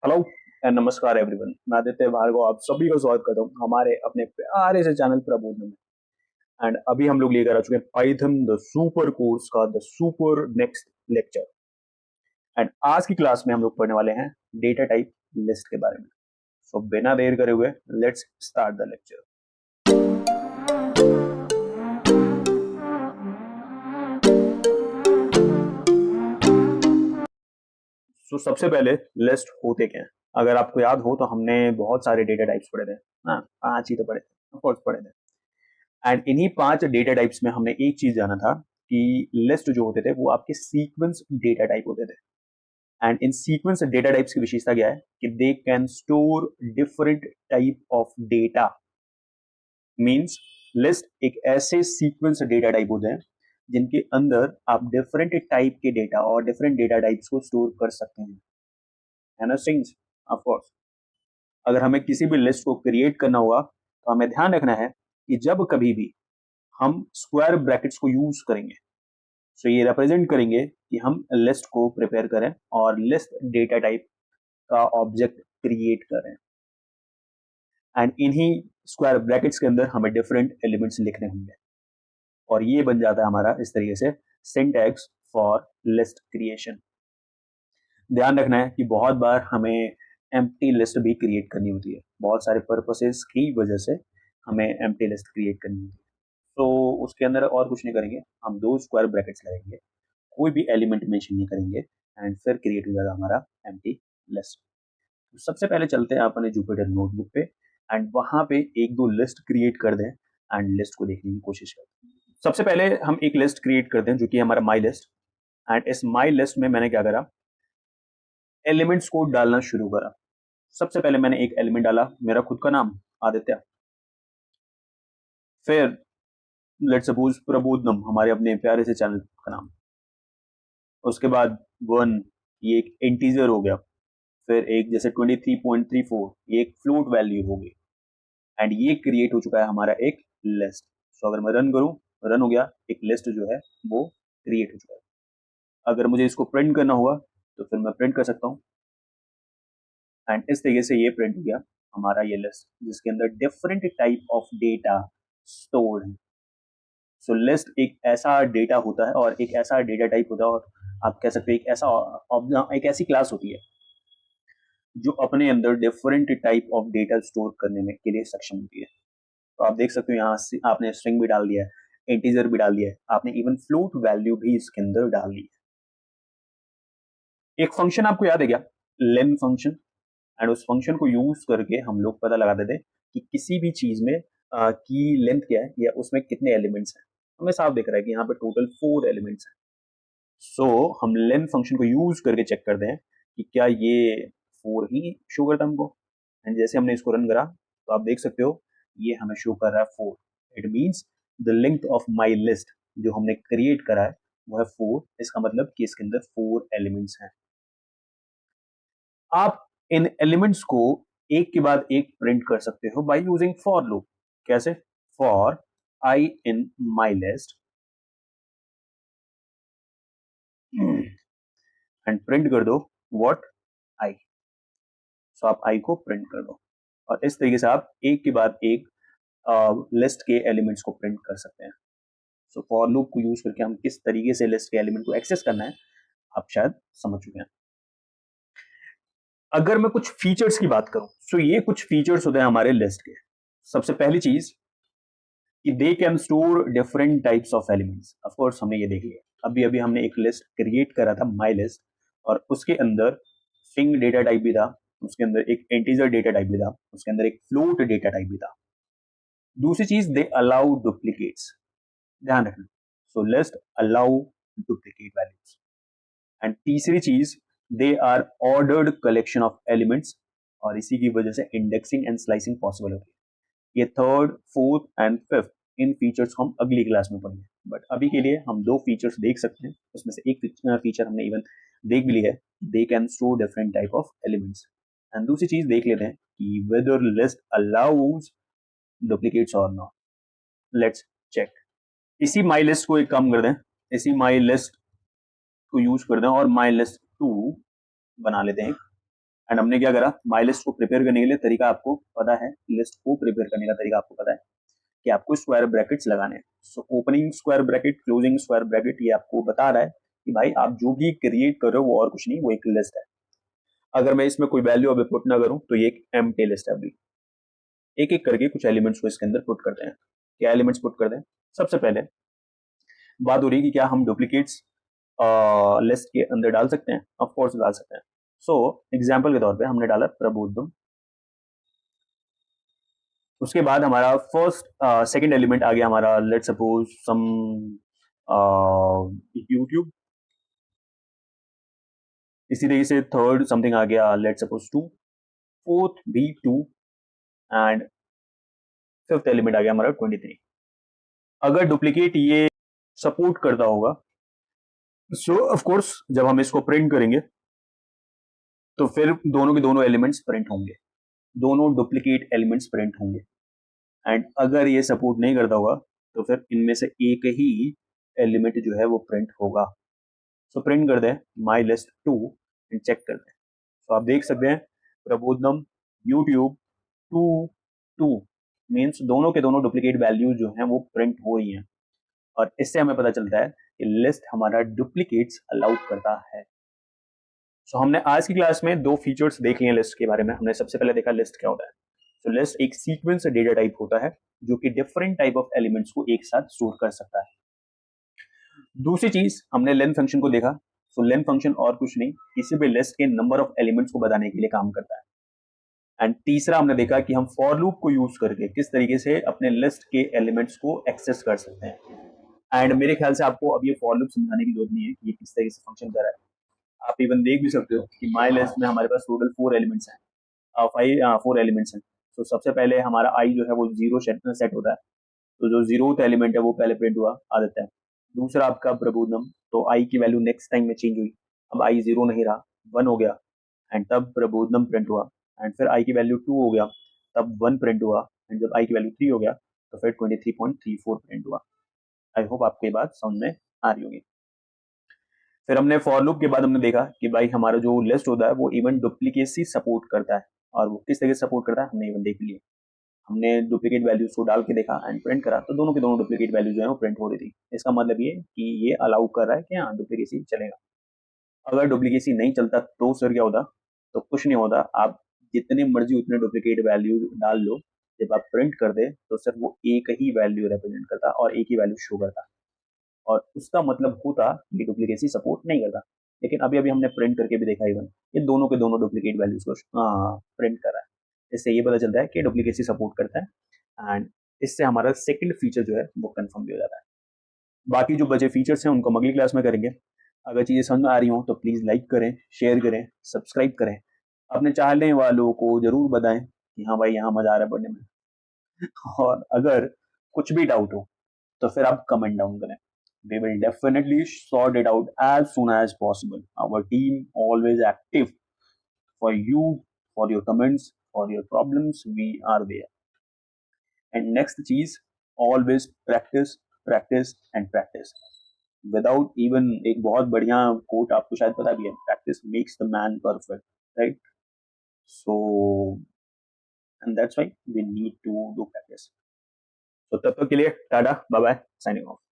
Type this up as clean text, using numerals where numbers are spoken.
Hello and नमस्कार everyone. मैं आदित्य भार्गव आप सभी का स्वागत करता हूँ हमारे अपने प्यारे से चैनल प्रबोधन में। एंड अभी हम लोग लेकर आ चुके हैं पाइथन द सुपर कोर्स का the super next lecture. And आज की क्लास में हम लोग पढ़ने वाले हैं डेटा टाइप लिस्ट के बारे में। सो बिना देर करे हुए लेट्स स्टार्ट द लेक्चर। सो सबसे पहले लिस्ट होते क्या है, अगर आपको याद हो तो हमने बहुत सारे डेटा टाइप्स पढ़े थे। हाँ, 5 ही तो पढ़े थे, ऑफ कोर्स पढ़े थे। एंड इन्हीं 5 डेटा टाइप्स में हमने एक चीज जाना था कि लिस्ट जो होते थे वो आपके सीक्वेंस डेटा टाइप होते थे। And in sequence data types की विशेषता क्या है कि दे can store different type of data. Means list एक ऐसे सीक्वेंस डेटा टाइप होते हैं जिनके अंदर आप डिफरेंट टाइप के डेटा और डिफरेंट डेटा टाइप्स को स्टोर कर सकते हैं, है ना स्ट्रिंग्स। ऑफ कोर्स अगर हमें किसी भी लिस्ट को क्रिएट करना होगा तो हमें ध्यान रखना है कि जब कभी भी हम स्क्वायर ब्रैकेट्स को यूज करेंगे सो ये रिप्रेजेंट करेंगे कि हम लिस्ट को प्रिपेयर करें और लिस्ट डेटा टाइप का ऑब्जेक्ट क्रिएट करें। एंड इन्हीं स्क्वायर ब्रैकेट्स के अंदर हमें डिफरेंट एलिमेंट्स लिखने होंगे और ये बन जाता है हमारा इस तरीके से सिंटैक्स फॉर लिस्ट क्रिएशन। ध्यान रखना है कि बहुत बार हमें एम्प्टी लिस्ट भी क्रिएट करनी होती है, बहुत सारे पर्पसेस की वजह से हमें एम्प्टी लिस्ट क्रिएट करनी होती है। तो उसके अंदर और कुछ नहीं करेंगे, हम 2 स्क्वायर ब्रैकेट्स लगाएंगे, कोई भी एलिमेंट मेंशन नहीं करेंगे एंड फिर क्रिएट हो जाएगा हमारा एम्प्टी लिस्ट। तो सबसे पहले चलते हैं अपने जुपिटर नोटबुक पे एंड वहां पे एक दो लिस्ट क्रिएट कर दें एंड लिस्ट को देखने की कोशिश करते हैं। सबसे पहले हम एक लिस्ट क्रिएट करते हैं जो कि हमारा माई लिस्ट। एंड इस माई लिस्ट में मैंने क्या करा, एलिमेंट्स को डालना शुरू करा। सबसे पहले मैंने एक एलिमेंट डाला, मेरा खुद का नाम आदित्य। फिर लेट सपोज प्रबोधनम, हमारे अपने प्यारे से चैनल का नाम। उसके बाद 1, ये एक इंटीजर हो गया। फिर एक जैसे 23.34, ये एक फ्लोट वैल्यू हो गई। एंड ये क्रिएट हो चुका है हमारा एक लिस्ट। सो अगर मैं रन करूं, रन हो गया, एक लिस्ट जो है वो क्रिएट हो चुका है। अगर मुझे इसको प्रिंट करना हुआ तो फिर मैं प्रिंट कर सकता हूँ एंड इस तरीके से ये प्रिंट हो गया हमारा ये लिस्ट जिसके अंदर different type of data stored है। सो लिस्ट एक ऐसा डेटा होता है और एक ऐसा डेटा टाइप होता है, और आप कह सकते हैं एक ऐसी क्लास होती है जो अपने अंदर different type of data store करने में के लिए सक्षम होती है। तो आप देख सकते हो यहाँ से आपने स्ट्रिंग भी डाल दिया है, इंटीजर भी डाल दिया है, आपने इवन फ्लोट वैल्यू भी इसके अंदर डाल दी है। एक फंक्शन आपको याद है क्या, लेन फंक्शन। एंड उस फंक्शन को यूज करके हम लोग पता लगाते थे कि किसी भी चीज में की लेंथ क्या है या उसमें कितने एलिमेंट्स हैं। हमें साफ दिख रहा है कि यहाँ पे टोटल 4 एलिमेंट्स हैं। सो हम लेंथ फंक्शन को यूज करके चेक करते हैं कि क्या ये 4 ही शो करता है हमको। एंड जैसे हमने इसको रन करा तो आप देख सकते हो ये हमें शो कर रहा है 4। It means the length of my list जो हमने क्रिएट करा है वो है 4। इसका मतलब कि इसके अंदर 4 एलिमेंट्स हैं। आप इन एलिमेंट्स को एक के बाद एक प्रिंट कर सकते हो बाय यूजिंग फॉर लूप। कैसे? For I in my list and print कर दो व्हाट, आई। सो आप आई को प्रिंट कर दो और इस तरीके से आप एक के बाद एक लिस्ट के एलिमेंट्स को प्रिंट कर सकते हैं। सो फॉर लूप को यूज करके हम किस तरीके से लिस्ट के एलिमेंट को एक्सेस करना है आप शायद समझ चुके हैं। अगर मैं कुछ फीचर्स की बात करूं तो ये कुछ फीचर्स होते हैं हमारे लिस्ट के। सबसे पहली चीज कि दे can store different types of elements. Of course हमने ये देख लिया, अभी अभी हमने एक लिस्ट क्रिएट करा था माई लिस्ट और उसके अंदर स्ट्रिंग डेटा टाइप भी था, उसके अंदर एक इंटीजर डेटा टाइप भी था, उसके अंदर एक फ्लोट डेटा टाइप भी था। दूसरी चीज दे अलाउ डुप्लीकेट्स, ध्यान रखना। So list allow duplicate values. And तीसरी चीज they are ordered collection of elements और इसी की वजह से इंडेक्सिंग एंड स्लाइसिंग पॉसिबल होती है। ये third, fourth and fifth in features को हम अगली क्लास में पढ़ेंगे, बट अभी के लिए हम 2 फीचर्स देख सकते हैं। उसमें से एक फीचर हमने इवन देख भी लिया है, they can store different type of elements. And दूसरी चीज देख लेते हैं कि वेदर लिस्ट अलाउज डुप्लीकेट्स और नॉट। Let's check. इसी माई लिस्ट को एक काम कर दें, इसी माई लिस्ट को यूज कर दें और माई लिस्ट 2 बना लेते हैं। एंड हमने क्या करा, माई लिस्ट को प्रिपेयर करने के लिए तरीका आपको पता है, लिस्ट को प्रिपेयर करने का तरीका आपको पता है कि आपको स्क्वायर ब्रैकेट्स लगाने हैं। So opening square bracket, closing square bracket, ये आपको बता रहा है कि भाई आप जो भी क्रिएट कर रहे हो वो और कुछ नहीं, वो एक लिस्ट है। अगर मैं इसमें कोई वैल्यू अभी पुट ना करूं तो ये एक एम्प्टी लिस्ट है। अभी एक एक करके कुछ एलिमेंट्स को इसके अंदर पुट करते हैं। क्या एलिमेंट्स पुट करते हैं? सबसे पहले बात हो रही है कि क्या हम डुप्लीकेट्स लिस्ट के अंदर डाल सकते हैं? ऑफ कोर्स डाल सकते हैं। सो एग्जांपल के तौर पे हमने डाला प्रबोधम, उसके बाद हमारा फर्स्ट सेकंड एलिमेंट आ गया हमारा, लेट्स सपोज सम यूट्यूब। इसी तरीके से थर्ड समथिंग आ गया, लेट्स सपोज 2, फोर्थ भी 2, एंड फिफ्थ एलिमेंट आ गया हमारा 23। अगर डुप्लीकेट ये सपोर्ट करता होगा सो ऑफ कोर्स जब हम इसको प्रिंट करेंगे तो फिर दोनों के दोनों एलिमेंट्स प्रिंट होंगे, दोनों डुप्लीकेट एलिमेंट्स प्रिंट होंगे। एंड अगर ये सपोर्ट नहीं करता होगा तो फिर इनमें से एक ही एलिमेंट जो है वो प्रिंट होगा। सो प्रिंट कर दें माई लिस्ट 2 एंड चेक कर दें। तो आप देख सकते हैं प्रबोधनम यूट्यूब 2 2 मीन्स दोनों के दोनों डुप्लीकेट वैल्यू जो हैं वो प्रिंट हो रही हैं, और इससे हमें पता चलता है कि लिस्ट हमारा डुप्लीकेट्स अलाउ करता है। सो हमने आज की क्लास में दो फीचर्स देख लिए लिस्ट के बारे में। हमने सबसे पहले देखा लिस्ट क्या होता है। तो लिस्ट एक सीक्वेंस डेटा टाइप होता है जो कि डिफरेंट टाइप ऑफ एलिमेंट्स को एक साथ स्टोर कर सकता है। दूसरी चीज हमने लेन फंक्शन को देखा। सो लेन फंक्शन और कुछ नहीं, किसी भी लिस्ट के नंबर ऑफ एलिमेंट्स को बताने के लिए काम करता है। एंड तीसरा हमने देखा कि हम फॉर लूप को यूज करके किस तरीके से अपने लिस्ट के एलिमेंट्स को एक्सेस कर सकते हैं। एंड मेरे ख्याल से आपको अब ये फॉर लूप समझाने की जरूरत नहीं है कि ये किस तरीके से फंक्शन कर रहा है। आप इवन देख भी सकते हो कि माई लिस्ट में हमारे पास टोटल 4 एलिमेंट्स हैं, 4 एलिमेंट्स हैं। तो सबसे पहले हमारा आई जो है वो 0 सेट होता है, तो जो 0th एलिमेंट है वो पहले प्रिंट हुआ आदित्य है। दूसरा आपका प्रबोधनम, तो आई की वैल्यू नेक्स्ट टाइम में चेंज हुई, अब आई 0 नहीं रहा, 1 हो गया, एंड तब प्रबोधनम प्रिंट हुआ। एंड फिर आई की वैल्यू 2 हो गया, तब 1 प्रिंट हुआ, एंड जब आई की वैल्यू 3 हो गया तो फिर 23.34 प्रिंट हुआ। आई होप आपको ये बात समझ में आ रही होगी। फिर हमने फॉर लूप के बाद हमने देखा कि भाई हमारा जो लिस्ट होता है वो इवन डुप्लीकेसी सपोर्ट करता है, और वो किस तरीके से सपोर्ट करता है हमने इवन देख लिया। हमने डुप्लीकेट वैल्यूज को डाल के देखा एंड प्रिंट करा, तो दोनों के दोनों डुप्लीकेट वैल्यूज जो है वो प्रिंट हो रही थी। इसका मतलब ये कि ये अलाउ कर रहा है कि हाँ डुप्लीकेसी चलेगा। अगर डुप्लीकेसी नहीं चलता तो सर क्या होता? तो कुछ नहीं होता, आप जितने मर्जी उतने डुप्लीकेट वैल्यू डाल लो, जब आप प्रिंट कर दे तो सिर्फ वो एक ही वैल्यू रिप्रेजेंट करता और एक ही वैल्यू शो करता, और उसका मतलब होता कि डुप्लीकेसी सपोर्ट नहीं करता। लेकिन अभी अभी हमने प्रिंट करके भी देखा, इवन ये दोनों के दोनों डुप्लीकेट वैल्यूज को प्रिंट कर रहा है। इससे ये पता चलता है कि डुप्लीकेसी सपोर्ट करता है, एंड इससे हमारा सेकंड फीचर जो है वो कंफर्म भी हो जाता है। बाकी जो बचे फीचर्स हैं उनको हम अगली क्लास में करेंगे। अगर चीज़ें समझ में आ रही हो तो प्लीज़ लाइक करें, शेयर करें, सब्सक्राइब करें, अपने चाहने वालों को जरूर बताएं कि हाँ भाई यहाँ मजा आ रहा है पढ़ने में। और अगर कुछ भी डाउट हो तो फिर आप कमेंट डाउन करें। We will definitely sort it out as soon as possible. Our team always active for you, for your comments, for your problems. We are there. And next cheese, always practice, practice and practice. Without even एक बहुत बढ़िया quote आपको शायद पता भी है, practice makes the man perfect, right? So, and that's why we need to do practice. So तब तक के लिए tata, bye bye, signing off.